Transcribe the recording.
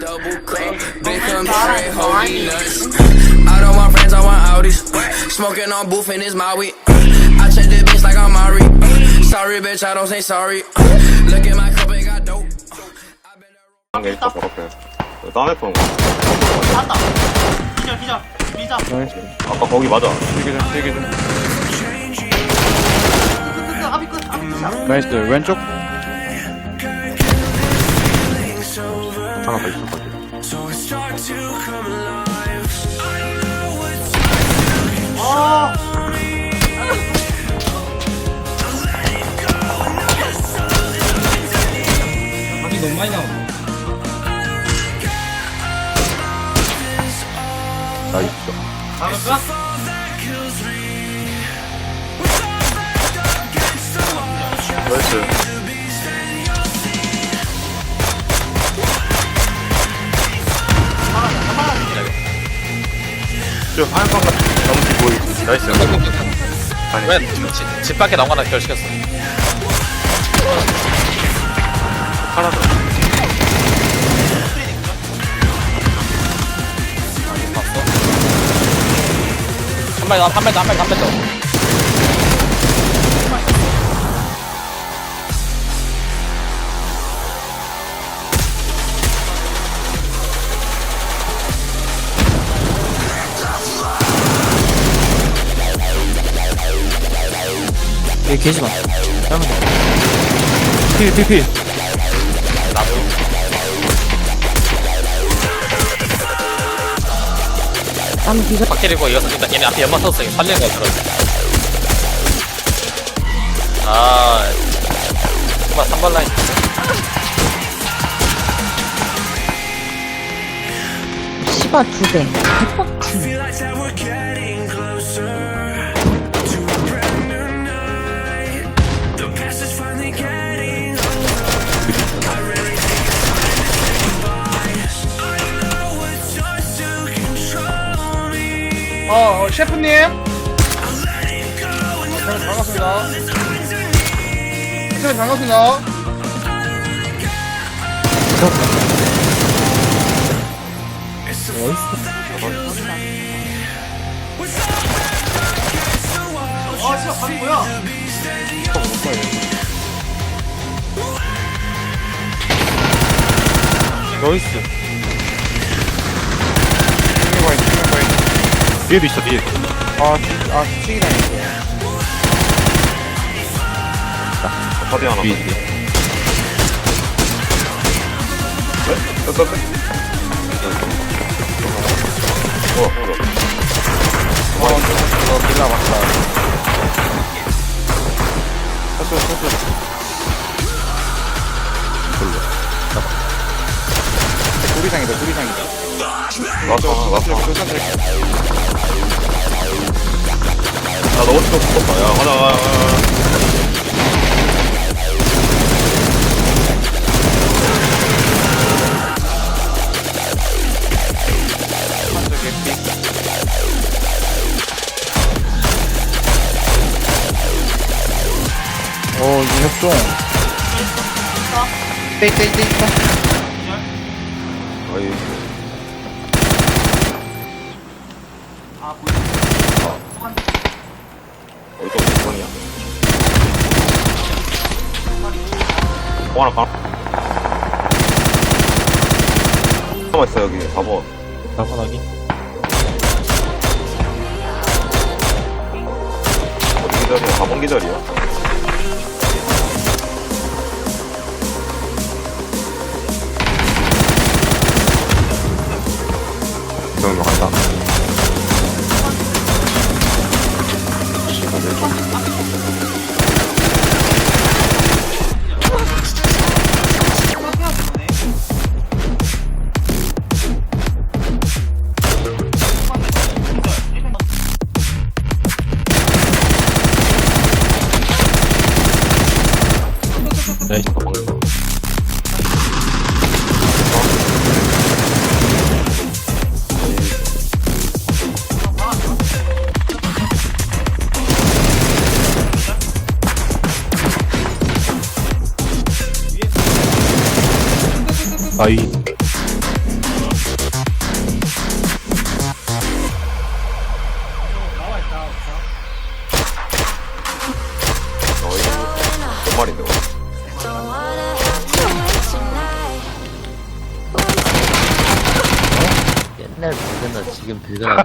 double cup. Big straight, hold me nuts. Out of my friends, I want Audis. Smoking on booth in his Maui. I check the bitch like I'm Mari. Sorry, bitch, I don't say sorry. Look at my cup, it got dope. 한개 있다 버렸대. 딴 애폰. 맞다. 기절. 아까 거기 맞아. 되게 좀. 앞이 끝이야. 나이스. 왼쪽. 하나 더 있을 거지. 아. 각이 너무 많이 나온다. 나이스. 잡을까? 나이스. 저 하얀 방 같은 너무 뒤 보이지. 나이스. 아니. 왜 집 밖에 나온 거나 결시켰어. 하나 더. 봤어? 한 발 더. 여기 계시마. 잘못. 필. 나도. 박테리고 이거 일단 얘네 앞에 연막 썼어. 살리는 거야, 그럼. 아, 정말 3번 라인. 씨발 2대 대박치. 셰프님. 반갑습니다. 셰프님 반갑습니다. 아, 진짜 밥이 뭐야? 나이스. 뒤에도 있어, 뒤에. 튀기 당했어. 바디 하나. 뒤에. 끝. 이거 빌라 맞다. 도리상이다. 왔어. 나 너무 좀 무섭다. 야, 가자. 이협종. 떼. 아이. 아, 보이네. 어디서 무성이야? 하나 가. 남아있어 여기 4번. 나가기. 어디 기절이야? 4번 기절이야? 이 정도 간다. 나이스. 아이. 마리인데. 옛날 빌드나 지금 빌드나